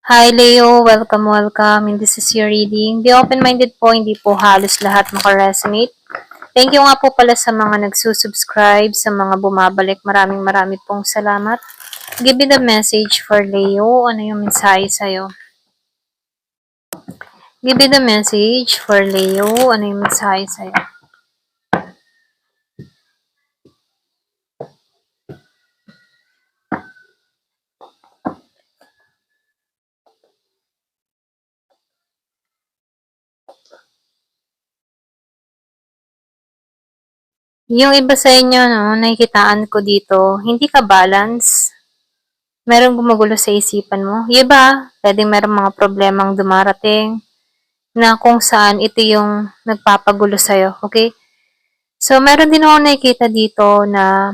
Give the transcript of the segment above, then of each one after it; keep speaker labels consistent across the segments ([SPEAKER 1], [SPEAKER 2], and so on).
[SPEAKER 1] Hi Leo, welcome. And this is your reading. Be open-minded po, hindi po halos lahat makaresonate. Thank you nga po pala sa mga nagsusubscribe, sa mga bumabalik. Maraming pong salamat. Give me the message for Leo. Ano yung mensahe sa'yo? Give me the message for Leo. Ano yung mensahe sa'yo? Yung iba sa inyo, no, nakikitaan ko dito, hindi ka balance. Merong gumugulo sa isipan mo. Yung iba, pwedeng merong mga problemang dumarating na kung saan ito yung nagpapagulo sa'yo, okay? So, meron din ako nakikita dito na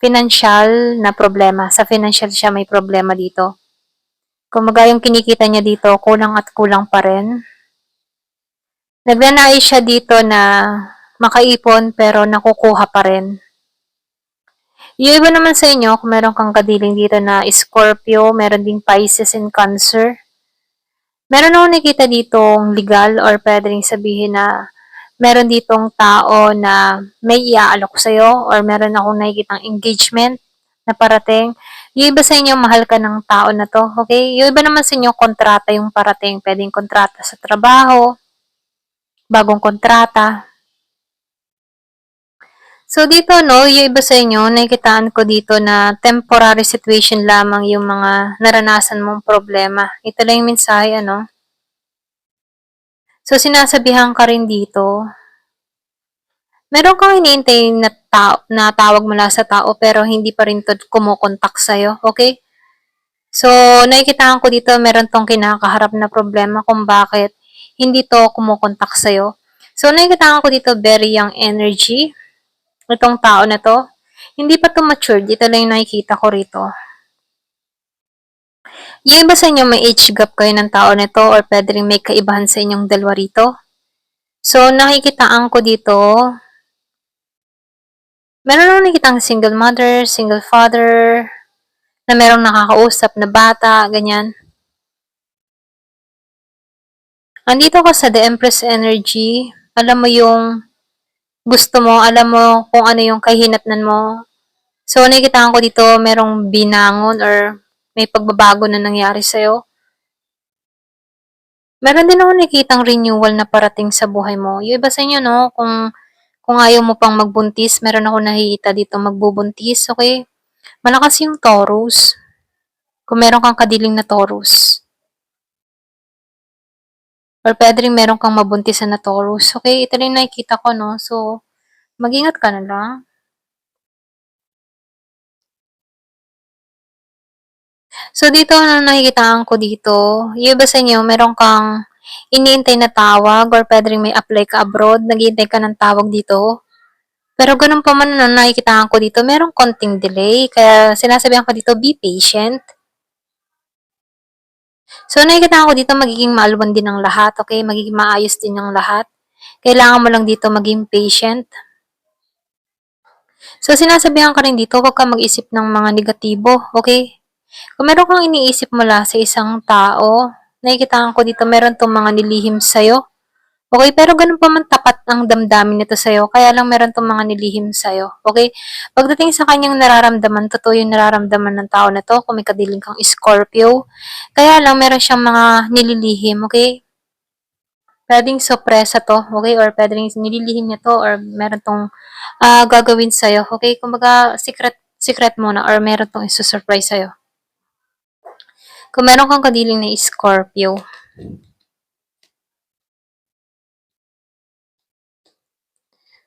[SPEAKER 1] financial na problema. Sa financial siya may problema dito. Kumbaga yung kinikita niya dito, kulang at kulang pa rin. Nagnanais siya dito na makaipon pero nakukuha pa rin. Yung iba naman sa inyo, kung meron kang kadiling dito na Scorpio, meron ding Pisces and Cancer. Meron akong nakikita ditong legal or pwedeng sabihin na meron ditong tao na may iaalok sa'yo or meron akong nakikitang engagement na parating. Yung iba sa inyo, mahal ka ng tao na to, okay? Yung iba naman sa inyo, kontrata yung parating. Pwedeng kontrata sa trabaho, bagong kontrata. So, dito, no, yung iba sa inyo, nakikitaan ko dito na temporary situation lamang yung mga naranasan mong problema. Ito lang yung mensahe, ano? So, sinasabihan ka rin dito, meron kang hinihintay na tawag mula sa tao pero hindi pa rin to kumukontak sa'yo, okay? So, nakikitaan ko dito meron tong kinakaharap na problema kung bakit hindi to kumukontak sa'yo. So, nakikitaan ko dito very young energy itong tao na to. Hindi pa to matured. Ito lang yung nakikita ko rito. Yung iba sa inyo may age gap kayo ng tao na to or pwede rin may kaibahan sa inyong dalawa rito. So, nakikitaan ko dito meron akong nakikitang single mother, single father, na merong nakakausap na bata, ganyan. Andito ka sa The Empress Energy, alam mo yung gusto mo, alam mo kung ano yung kahinatnan mo. So, nakikitaan ko dito, merong binangon or may pagbabago na nangyari sa'yo. Meron din ako nakikitang renewal na parating sa buhay mo. Yung iba sa inyo, no, kung ayaw mo pang magbuntis, meron ako nakikita dito magbubuntis, okay? Malakas yung Taurus. Kung meron kang kadiling na Taurus. Or pwede rin meron kang mabuntisan na Taurus. Okay, ito rin nakikita ko, no? So, mag-ingat ka na lang. So, dito na nakikitaan ko dito, yung iba sa inyo, meron kang iniintay na tawag or pwede rin may apply ka abroad, naghihintay ka ng tawag dito. Pero ganun pa man na nakikitaan ko dito, merong konting delay. Kaya sinasabihan ko dito, be patient. So, nakikitaan ko dito, magiging maalwan din ang lahat, okay? Magiging maayos din ang lahat. Kailangan mo lang dito maging patient. So, sinasabihan ka rin dito, huwag kang mag-isip ng mga negatibo, okay? Kung meron kang iniisip mula sa isang tao, nakikitaan ko dito, meron tong mga nilihim sa'yo. Okay, pero ganun pa man tapat ang damdamin nito sa'yo, kaya lang meron tong mga nilihim sa'yo. Okay? Pagdating sa kanyang nararamdaman, totoo yung nararamdaman ng tao na to, kung may kadiling kang Scorpio. Kaya lang meron siyang mga nililihim, okay? Pwedeng sorpresa to, okay? Or pwedeng nililihim niya to, or meron tong gagawin sa'yo, okay? Kumbaga, secret muna, or meron tong isusurprise sa'yo. Kung meron kang kadiling na Scorpio,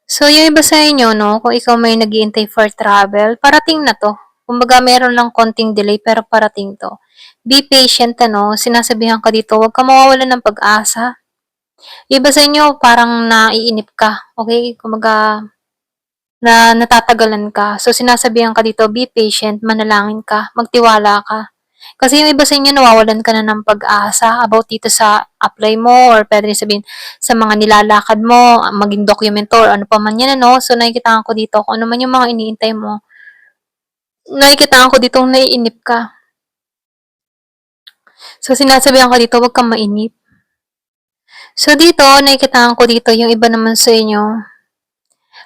[SPEAKER 1] so, yung iba sa inyo, no, kung ikaw may nag-iintay for travel, parating na to. Kumbaga, meron lang konting delay, pero parating to. Be patient, ano, sinasabihan ka dito, huwag ka mawawalan ng pag-asa. Yung iba sa inyo, parang naiinip ka, okay? Kumbaga, na natatagalan ka. So, sinasabihan ka dito, be patient, manalangin ka, magtiwala ka. Kasi yung iba sa inyo, nawawalan ka na ng pag-asa about dito sa apply mo or pwede rin sabihin sa mga nilalakad mo, maging documento or ano pa man yan, ano. So, nakikitaan ko dito kung ano man yung mga iniintay mo. Nakikitaan ko dito naiinip ka. So, sinasabihan ko dito, huwag kang mainip. So, dito, nakikitaan ko dito yung iba naman sa inyo.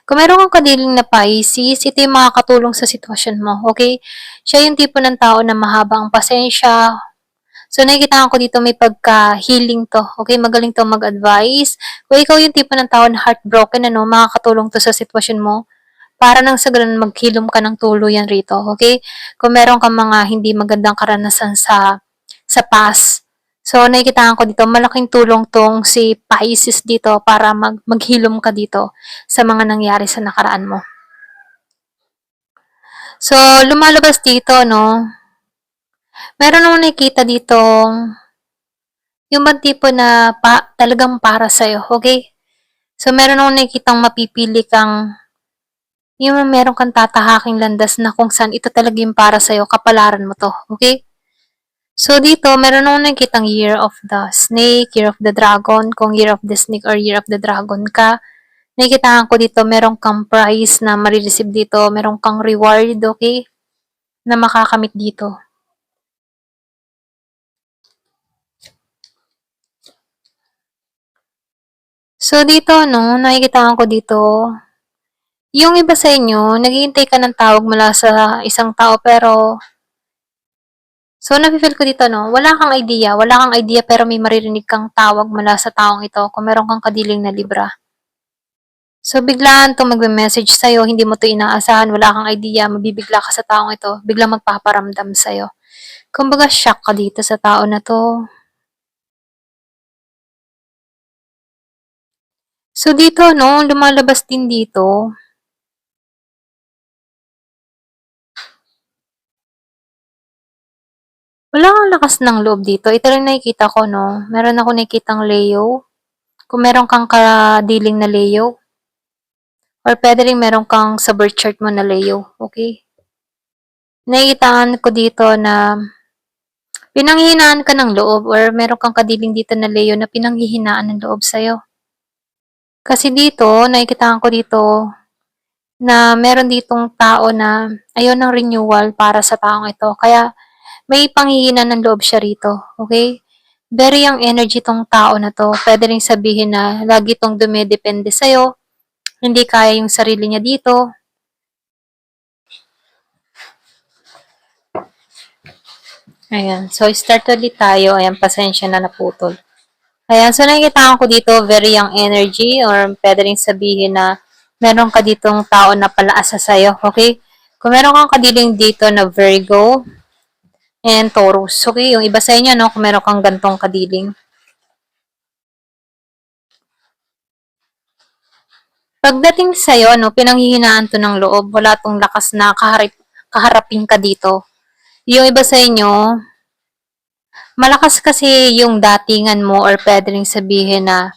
[SPEAKER 1] Kung meron kang kadiling na Pisces, ito yung makakatulong sa sitwasyon mo, okay? Siya yung tipo ng tao na mahaba ang pasensya. So, nakikitaan ko dito may pagka-healing to, okay? Magaling to mag-advise. Kung ikaw yung tipo ng tao na heartbroken, ano, makakatulong to sa sitwasyon mo para nang sa ganun maghilom ka ng tuluyan rito, okay? Kung meron kang mga hindi magandang karanasan sa past. So, nakikitaan ko dito, malaking tulong tong si Pisces dito para maghilom ka dito sa mga nangyari sa nakaraan mo. So, lumalabas dito, no? Meron akong nakikita dito yung bang tipo na talagang para sa'yo, okay? So, meron akong nakikitang mapipili kang yung meron kang tatahaking landas na kung saan ito talaga yung para sa'yo, kapalaran mo to, okay? So, dito, meron akong nakikitang Year of the Snake, Year of the Dragon. Kung Year of the Snake or Year of the Dragon ka, nakikitaan ko dito, meron kang prize na marireceive dito, meron kang reward, okay? Na makakamit dito. So, dito, no, nakikitaan ko dito, yung iba sa inyo, naghihintay ka ng tawag mula sa isang tao pero so nafi-feel ko dito 'no, wala kang idea pero may maririnig kang tawag mula sa taong ito kung meron kang kadiling na Libra. So biglaan 'tong magme-message sa'yo, hindi mo 'to inaasahan, wala kang idea, mabibigla ka sa taong ito, biglang magpaparamdam sa'yo. Kumbaga shock ka dito sa tao na 'to. So dito 'no, lumalabas din dito wala kang lakas ng loob dito. Ito rin nakikita ko 'no, meron akong nakikitang Leo. Kung meron kang kadiling na Leo or puwede ring meron kang sa birth chart mo na Leo, okay? Nakikitaan ko dito na pinanghihinaan ka ng loob or meron kang kadiling dito na Leo na pinanghihinaan ng loob sa'yo. Kasi dito, nakikitaan ko dito na meron ditong tao na ayaw ng renewal para sa taong ito. Kaya may panghihinaan ng loob siya rito, okay? Very young energy tong tao na to. Pwede rin sabihin na lagi tong dumedepende sa'yo, hindi kaya yung sarili niya dito. Ayan. So, start ulit tayo. Ayan, pasensya na naputol. Ayan. So, nakikita ko dito, very young energy or pwede rin sabihin na meron ka ditong tao na palaasa sa'yo. Okay? Kung meron kang kadiling dito na Virgo and Taurus. Okay? Yung iba sa inyo, no? Kung meron kang gantong kadiling. Pagdating sa'yo, no? Pinanghihinaan to ng loob. Wala tong lakas na kaharapin ka dito. Yung iba sa inyo, malakas kasi yung datingan mo or pwede rin sabihin na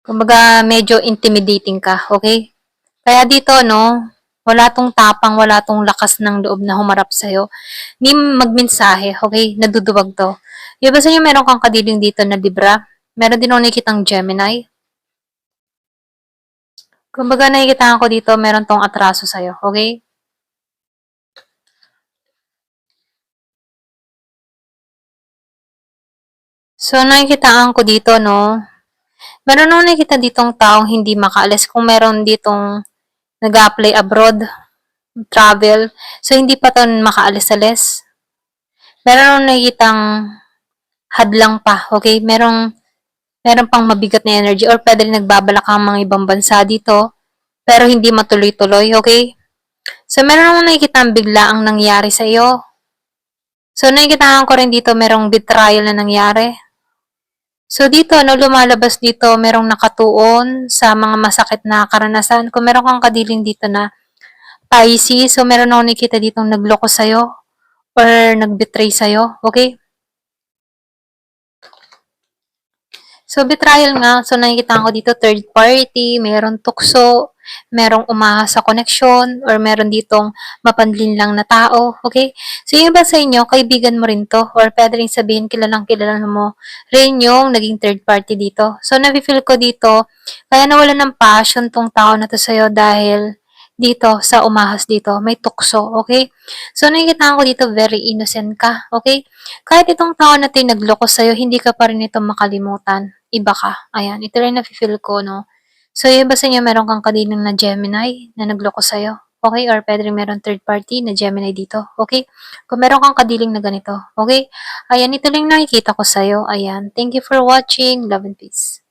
[SPEAKER 1] kumbaga medyo intimidating ka, okay? Kaya dito, no, wala tong tapang, wala tong lakas ng loob na humarap sa'yo. Ni magmensahe, okay? Naduduwag to. Yung ba sa inyo meron kang kadiling dito na Libra? Meron din ako nakikitang Gemini. Kumbaga nakikita ko dito, meron tong atraso sa'yo, okay? So, nakikitaan ko dito, no, meron akong nakikita ditong taong hindi makaalis kung meron ditong nag-apply abroad, travel. So, hindi pa to makaalis-alis. Meron akong nakikitang hadlang pa, okay? Meron pang mabigat na energy or pwede rin nagbabalak ang mga ibang bansa dito pero hindi matuloy-tuloy, okay? So, meron akong nakikita ang bigla ang nangyari sa iyo. So, nakikita ko rin dito merong betrayal na nangyari. So, dito, no, lumalabas dito, merong nakatuon sa mga masakit na karanasan. Kung meron kang kadiling dito na Pisces, so meron akong nakikita dito nagloko sa'yo or nagbetray sa'yo, okay? So, betrayal nga. So, nakikita ko dito third party, meron tukso, merong umahas sa koneksyon, or meron ditong mapanlin lang na tao. Okay? So, yung iba sa inyo, kaibigan mo rin to, or pwede rin sabihin kilalang kilala mo rin yung naging third party dito. So, nafe-feel ko dito, kaya nawala ng passion tong tao na to sa'yo dahil dito sa umahas dito, may tukso, okay? So, nakikita ko dito very innocent ka, okay? Kahit itong tao na nagloko sa'yo, hindi ka pa rin ito makalimutan. Iba ka. Ayan, ito rin nafe-feel ko, no? So, yung iba sa inyo, meron kang kadilang na Gemini na nagloko sa'yo. Okay? Or pwede rin meron third party na Gemini dito. Okay? Kung meron kang kadiling na ganito. Okay? Ayan, ito lang nakikita ko sa'yo. Ayan. Thank you for watching. Love and peace.